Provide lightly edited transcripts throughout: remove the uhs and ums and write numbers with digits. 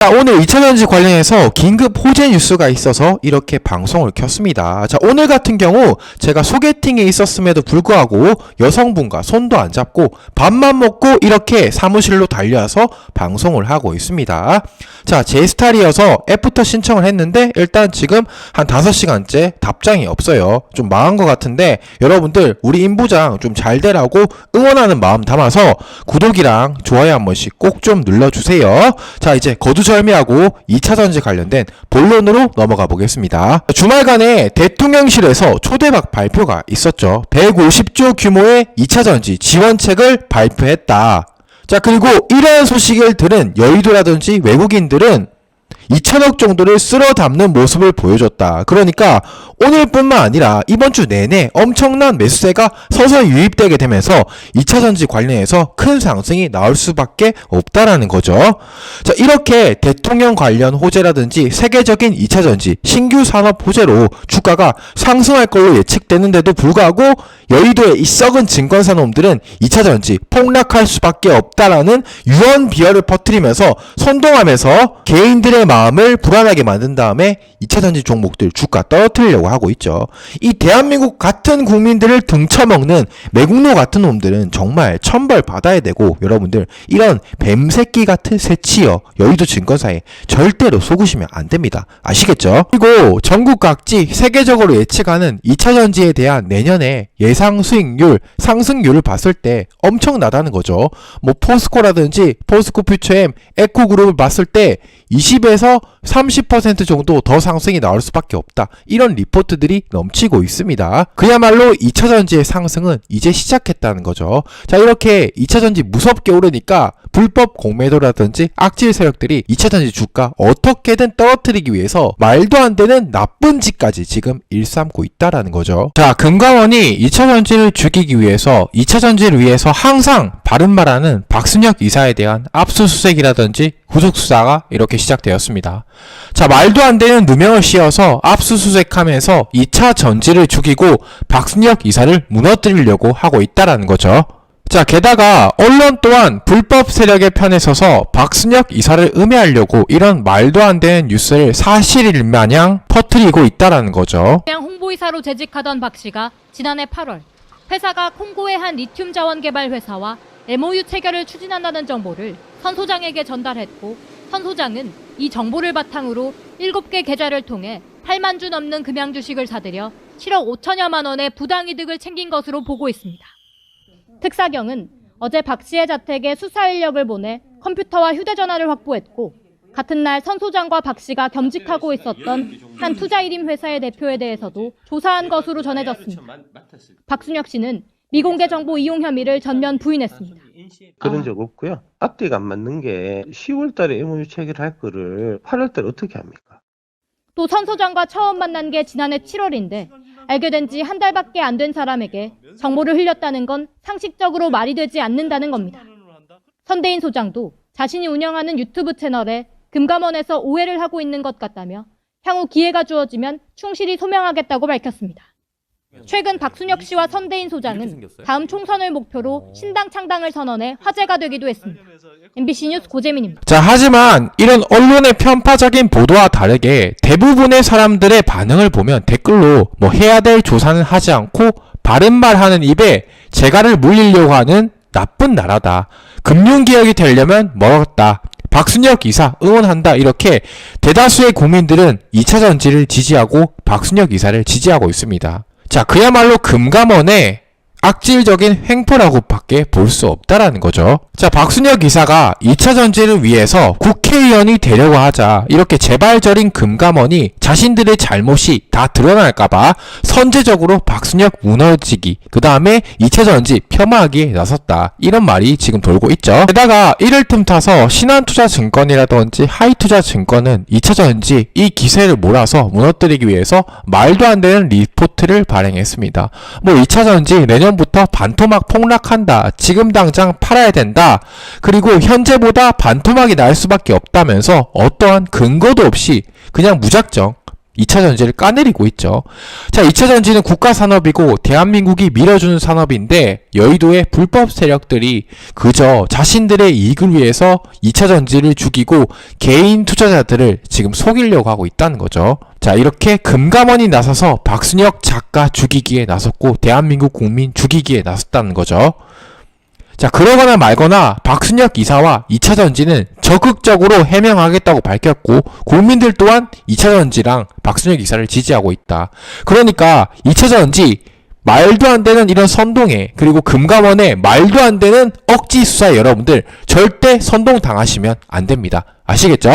자, 오늘 2차전지 관련해서 긴급 호재 뉴스가 있어서 이렇게 방송을 켰습니다. 자, 오늘 같은 경우 제가 소개팅에 있었음에도 불구하고 여성분과 손도 안 잡고 밥만 먹고 이렇게 사무실로 달려와서 방송을 하고 있습니다. 자, 제 스타일이어서 애프터 신청을 했는데 일단 지금 한 5시간째 답장이 없어요. 좀 망한 것 같은데 여러분들 우리 임부장 좀 잘 되라고 응원하는 마음 담아서 구독이랑 좋아요 한 번씩 꼭 좀 눌러주세요. 자, 이제 거두절미하고 2차전지 관련된 본론으로 넘어가 보겠습니다. 주말간에 대통령실에서 초대박 발표가 있었죠. 150조 규모의 2차전지 지원책을 발표했다. 자, 그리고 이러한 소식을 들은 여의도라든지 외국인들은 2천억 정도를 쓸어 담는 모습을 보여줬다. 그러니까 오늘뿐만 아니라 이번 주 내내 엄청난 매수세가 서서히 유입되게 되면서 2차전지 관련해서 큰 상승이 나올 수밖에 없다라는 거죠. 자, 이렇게 대통령 관련 호재라든지 세계적인 2차전지 신규 산업 호재로 주가가 상승할 걸로 예측되는데도 불구하고 여의도의 이 썩은 증권사 놈들은 2차전지 폭락할 수밖에 없다라는 유언 비어를 퍼뜨리면서 선동하면서 개인들의 마음을 불안하게 만든 다음에 2차전지 종목들 주가 떨어뜨리려고 하고 있죠. 이 대한민국 같은 국민들을 등쳐먹는 매국노 같은 놈들은 정말 천벌 받아야 되고, 여러분들 이런 뱀새끼 같은 새치여 여의도 증권사에 절대로 속으시면 안 됩니다. 아시겠죠? 그리고 전국 각지 세계적으로 예측하는 2차전지에 대한 내년에 예상 수익률, 상승률을 봤을 때 엄청나다는 거죠. 뭐 포스코라든지 포스코퓨처엠, 에코그룹을 봤을 때 20에서 30% 정도 더 상승이 나올 수밖에 없다. 이런 리포트들이 넘치고 있습니다. 그야말로 2차전지의 상승은 이제 시작했다는 거죠. 자, 이렇게 2차전지 무섭게 오르니까 불법 공매도라든지 악질 세력들이 2차전지 주가 어떻게든 떨어뜨리기 위해서 말도 안 되는 나쁜 짓까지 지금 일삼고 있다라는 거죠. 자, 금감원이 2차전지를 죽이기 위해서 2차전지를 위해서 항상 바른말하는 박순혁 이사에 대한 압수수색이라든지 구속수사가 이렇게 시작되었습니다. 자, 말도 안 되는 누명을 씌워서 압수수색하면서 2차 전지를 죽이고 박순혁 이사를 무너뜨리려고 하고 있다라는 거죠. 자, 게다가 언론 또한 불법 세력의 편에 서서 박순혁 이사를 음해하려고 이런 말도 안 되는 뉴스를 사실일 마냥 퍼뜨리고 있다라는 거죠. 그냥 홍보이사로 재직하던 박 씨가 지난해 8월 회사가 콩고의 한 리튬 자원 개발 회사와 MOU 체결을 추진한다는 정보를 선 소장에게 전달했고, 선 소장은 이 정보를 바탕으로 7개 계좌를 통해 8만 주 넘는 금양 주식을 사들여 7억 5천여만 원의 부당이득을 챙긴 것으로 보고 있습니다. 특사경은 어제 박 씨의 자택에 수사 인력을 보내 컴퓨터와 휴대전화를 확보했고, 같은 날 선 소장과 박 씨가 겸직하고 있었던 한 투자일임 회사의 대표에 대해서도 조사한 것으로 전해졌습니다. 박순혁 씨는 미공개 정보 이용 혐의를 전면 부인했습니다. 그런 적 없고요. 앞뒤가 안 맞는 게 10월 달에 MOU 체결할 거를 8월 달에 어떻게 합니까? 또 선 소장과 처음 만난 게 지난해 7월인데 알게 된 지 한 달밖에 안 된 사람에게 정보를 흘렸다는 건 상식적으로 말이 되지 않는다는 겁니다. 선대인 소장도 자신이 운영하는 유튜브 채널에 금감원에서 오해를 하고 있는 것 같다며 향후 기회가 주어지면 충실히 소명하겠다고 밝혔습니다. 최근 박순혁 씨와 선대인 소장은 다음 총선을 목표로 신당 창당을 선언해 화제가 되기도 했습니다. MBC 뉴스 고재민입니다. 자, 하지만 이런 언론의 편파적인 보도와 다르게 대부분의 사람들의 반응을 보면 댓글로 뭐 해야 될 조사는 하지 않고 바른말하는 입에 재갈을 물리려고 하는 나쁜 나라다. 금융개혁이 되려면 멀었다. 박순혁 이사 응원한다. 이렇게 대다수의 국민들은 2차전지를 지지하고 박순혁 이사를 지지하고 있습니다. 자, 그야말로 금감원의 악질적인 횡포라고 밖에 볼 수 없다라는 거죠. 자, 박순혁 이사가 2차 전지를 위해서 국회의원이 되려고 하자 이렇게 재발절인 금감원이 자신들의 잘못이 다 드러날까봐 선제적으로 박순혁 무너지기, 그 다음에 2차 전지 폄하하기에 나섰다. 이런 말이 지금 돌고 있죠. 게다가 이를 틈타서 신한투자증권이라든지 하이투자증권은 2차 전지 이 기세를 몰아서 무너뜨리기 위해서 말도 안 되는 리포트를 발행했습니다. 뭐 2차 전지 내년부터 반토막 폭락한다. 지금 당장 팔아야 된다. 그리고 현재보다 반토막이 날 수밖에 없다면서 어떠한 근거도 없이 그냥 무작정 2차전지를 까내리고 있죠. 자, 2차전지는 국가산업이고 대한민국이 밀어주는 산업인데 여의도의 불법 세력들이 그저 자신들의 이익을 위해서 2차전지를 죽이고 개인 투자자들을 지금 속이려고 하고 있다는 거죠. 자, 이렇게 금감원이 나서서 박순혁 작가 죽이기에 나섰고 대한민국 국민 죽이기에 나섰다는 거죠. 자, 그러거나 말거나 박순혁 이사와 2차전지는 적극적으로 해명하겠다고 밝혔고 국민들 또한 2차전지랑 박순혁 이사를 지지하고 있다. 그러니까 2차전지 말도 안 되는 이런 선동에 그리고 금감원의 말도 안 되는 억지 수사에 여러분들 절대 선동당하시면 안 됩니다. 아시겠죠?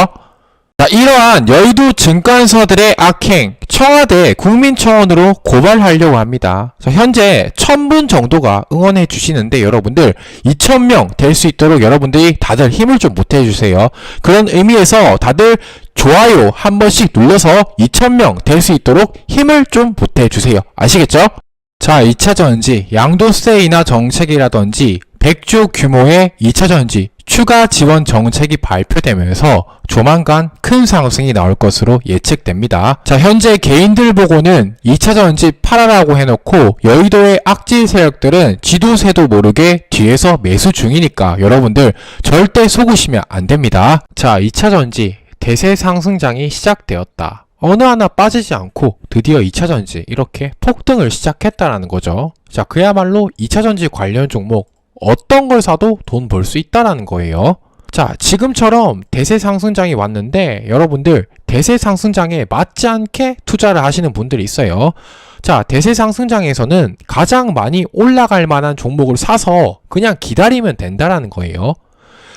자, 이러한 여의도 증권사들의 악행, 청와대 국민청원으로 고발하려고 합니다. 자, 현재 1000분 정도가 응원해 주시는데 여러분들 2000명 될 수 있도록 여러분들이 다들 힘을 좀 보태 주세요. 그런 의미에서 다들 좋아요 한 번씩 눌러서 2000명 될 수 있도록 힘을 좀 보태 주세요. 아시겠죠? 자, 2차전지 양도세 인하 정책이라든지 100조 규모의 2차전지 추가 지원 정책이 발표되면서 조만간 큰 상승이 나올 것으로 예측됩니다. 자, 현재 개인들 보고는 2차전지 팔아라고 해놓고 여의도의 악질 세력들은 지도새도 모르게 뒤에서 매수 중이니까 여러분들 절대 속으시면 안 됩니다. 자, 2차전지 대세 상승장이 시작되었다. 어느 하나 빠지지 않고 드디어 2차전지 이렇게 폭등을 시작했다라는 거죠. 자, 그야말로 2차전지 관련 종목 어떤 걸 사도 돈 벌 수 있다라는 거예요. 자, 지금처럼 대세 상승장이 왔는데 여러분들 대세 상승장에 맞지 않게 투자를 하시는 분들이 있어요. 자, 대세 상승장에서는 가장 많이 올라갈 만한 종목을 사서 그냥 기다리면 된다라는 거예요.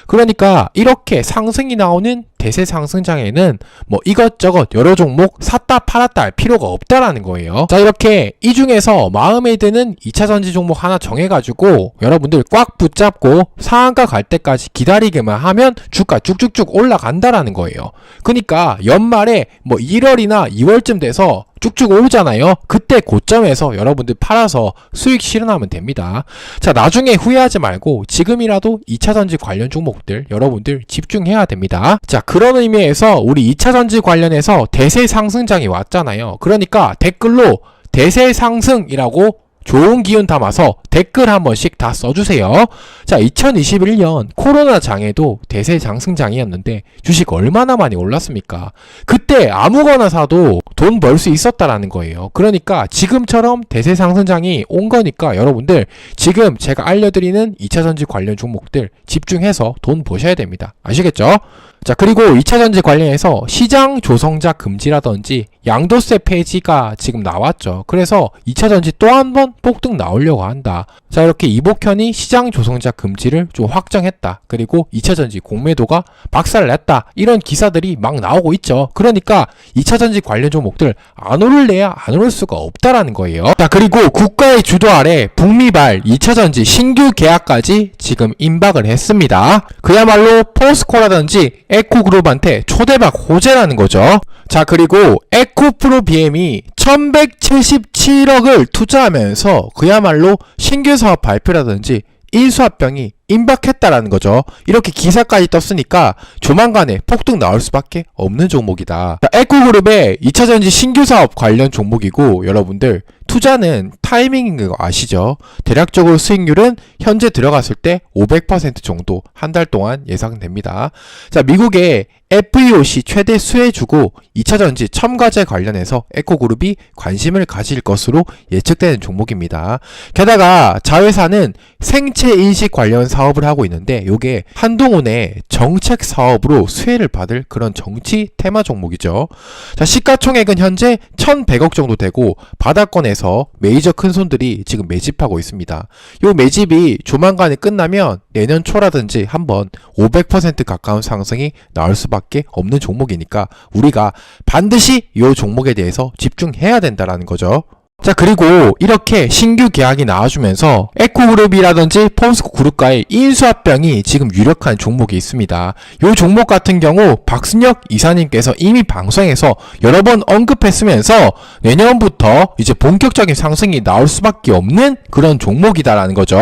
그러니까 이렇게 상승이 나오는 대세 상승장에는 뭐 이것저것 여러 종목 샀다 팔았다 할 필요가 없다라는 거예요. 자, 이렇게 이 중에서 마음에 드는 2차전지 종목 하나 정해가지고 여러분들 꽉 붙잡고 상한가 갈 때까지 기다리기만 하면 주가 쭉쭉쭉 올라간다라는 거예요. 그러니까 연말에 뭐 1월이나 2월쯤 돼서 쭉쭉 오르잖아요. 그때 고점에서 여러분들 팔아서 수익 실현하면 됩니다. 자, 나중에 후회하지 말고 지금이라도 2차전지 관련 종목들 여러분들 집중해야 됩니다. 자, 그런 의미에서 우리 2차전지 관련해서 대세 상승장이 왔잖아요. 그러니까 댓글로 대세 상승이라고 좋은 기운 담아서 댓글 한 번씩 다 써주세요. 자, 2021년 코로나 장에도 대세 상승장이었는데 주식 얼마나 많이 올랐습니까? 그때 아무거나 사도 돈 벌 수 있었다라는 거예요. 그러니까 지금처럼 대세 상승장이 온 거니까 여러분들 지금 제가 알려드리는 2차전지 관련 종목들 집중해서 돈 버셔야 됩니다. 아시겠죠? 자, 그리고 2차전지 관련해서 시장 조성자 금지라든지 양도세 폐지가 지금 나왔죠. 그래서 2차전지 또 한 번 폭등 나오려고 한다. 자, 이렇게 이복현이 시장 조성자 금지를 좀 확정했다. 그리고 2차전지 공매도가 박살냈다. 이런 기사들이 막 나오고 있죠. 그러니까 2차전지 관련 종목들 안 오를래야 안 오를 수가 없다라는 거예요. 자, 그리고 국가의 주도 아래 북미발 2차전지 신규 계약까지 지금 임박을 했습니다. 그야말로 포스코라든지 에코그룹한테 초대박 호재라는 거죠. 자, 그리고 에코프로 BM이 1177억을 투자하면서 그야말로 신규 사업 발표라든지 인수합병이 임박했다라는 거죠. 이렇게 기사까지 떴으니까 조만간에 폭등 나올 수밖에 없는 종목이다. 자, 에코그룹의 2차전지 신규 사업 관련 종목이고 여러분들 투자는 타이밍인 거 아시죠? 대략적으로 수익률은 현재 들어갔을 때 500% 정도 한 달 동안 예상됩니다. 자, 미국의 FEOC 최대 수혜주고 2차전지 첨가제 관련해서 에코그룹이 관심을 가질 것으로 예측되는 종목입니다. 게다가 자회사는 생체 인식 관련 사업을 하고 있는데 이게 한동훈의 정책 사업으로 수혜를 받을 그런 정치 테마 종목이죠. 자, 시가총액은 현재 1100억 정도 되고 바닥권에서 메이저 큰손들이 지금 매집하고 있습니다. 이 매집이 조만간에 끝나면 내년 초라든지 한번 500% 가까운 상승이 나올 수밖에 없는 종목이니까 우리가 반드시 이 종목에 대해서 집중해야 된다라는 거죠. 자, 그리고 이렇게 신규 계약이 나와주면서 에코그룹이라든지 포스코 그룹과의 인수합병이 지금 유력한 종목이 있습니다. 이 종목 같은 경우 박순혁 이사님께서 이미 방송에서 여러 번 언급했으면서 내년부터 이제 본격적인 상승이 나올 수밖에 없는 그런 종목이다라는 거죠.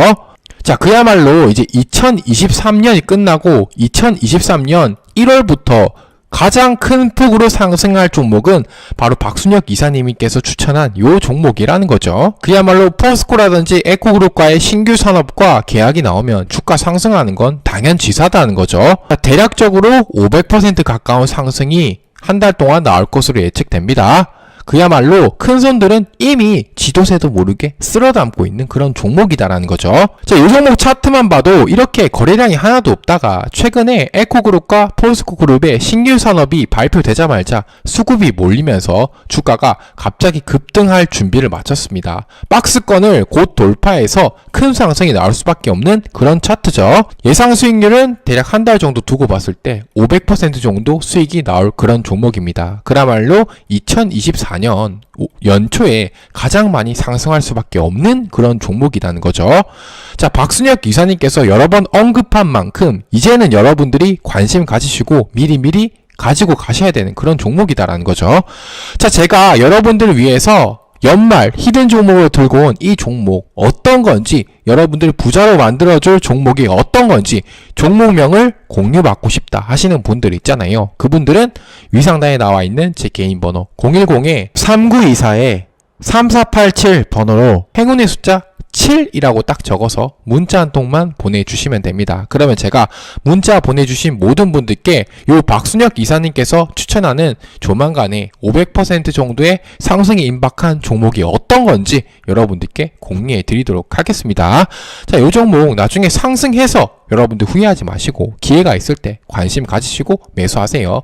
자, 그야말로 이제 2023년이 끝나고 2023년 1월부터 가장 큰 폭으로 상승할 종목은 바로 박순혁 이사님께서 추천한 요 종목이라는 거죠. 그야말로 포스코라든지 에코그룹과의 신규 산업과 계약이 나오면 주가 상승하는 건 당연지사다는 거죠. 대략적으로 500% 가까운 상승이 한 달 동안 나올 것으로 예측됩니다. 그야말로 큰 손들은 이미 지도새도 모르게 쓸어담고 있는 그런 종목이다라는 거죠. 자, 이 종목 차트만 봐도 이렇게 거래량이 하나도 없다가 최근에 에코그룹과 포스코그룹의 신규 산업이 발표되자마자 수급이 몰리면서 주가가 갑자기 급등할 준비를 마쳤습니다. 박스권을 곧 돌파해서 큰 상승이 나올 수밖에 없는 그런 차트죠. 예상 수익률은 대략 한 달 정도 두고 봤을 때 500% 정도 수익이 나올 그런 종목입니다. 그야말로 2024년 연초에 가장 많이 상승할 수밖에 없는 그런 종목이라는 거죠. 자, 박순혁 이사님께서 여러 번 언급한 만큼 이제는 여러분들이 관심 가지시고 미리미리 가지고 가셔야 되는 그런 종목이다라는 거죠. 자, 제가 여러분들을 위해서 연말 히든 종목으로 들고 온 이 종목 어떤 건지, 여러분들 부자로 만들어줄 종목이 어떤 건지 종목명을 공유받고 싶다 하시는 분들 있잖아요. 그분들은 위상단에 나와 있는 제 개인 번호 010-3924-3487 번호로 행운의 숫자 7이라고 딱 적어서 문자 한 통만 보내주시면 됩니다. 그러면 제가 문자 보내주신 모든 분들께 요 박순혁 이사님께서 추천하는 조만간에 500% 정도의 상승이 임박한 종목이 어떤 건지 여러분들께 공유해 드리도록 하겠습니다. 자, 요 종목 나중에 상승해서 여러분들 후회하지 마시고 기회가 있을 때 관심 가지시고 매수하세요.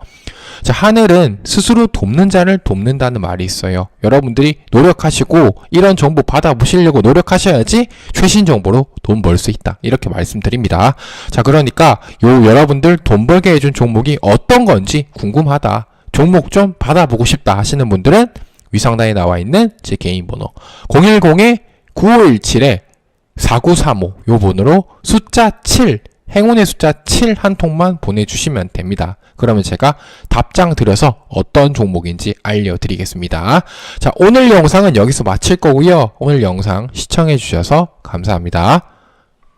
자, 하늘은 스스로 돕는 자를 돕는다는 말이 있어요. 여러분들이 노력하시고 이런 정보 받아보시려고 노력하셔야지 최신 정보로 돈 벌 수 있다, 이렇게 말씀드립니다. 자, 그러니까 요 여러분들 돈 벌게 해준 종목이 어떤 건지 궁금하다, 종목 좀 받아보고 싶다 하시는 분들은 위상단에 나와 있는 제 개인 번호 010-9517-4935 요 번호로 숫자 7, 행운의 숫자 7 한 통만 보내주시면 됩니다. 그러면 제가 답장 드려서 어떤 종목인지 알려드리겠습니다. 자, 오늘 영상은 여기서 마칠 거고요. 오늘 영상 시청해 주셔서 감사합니다.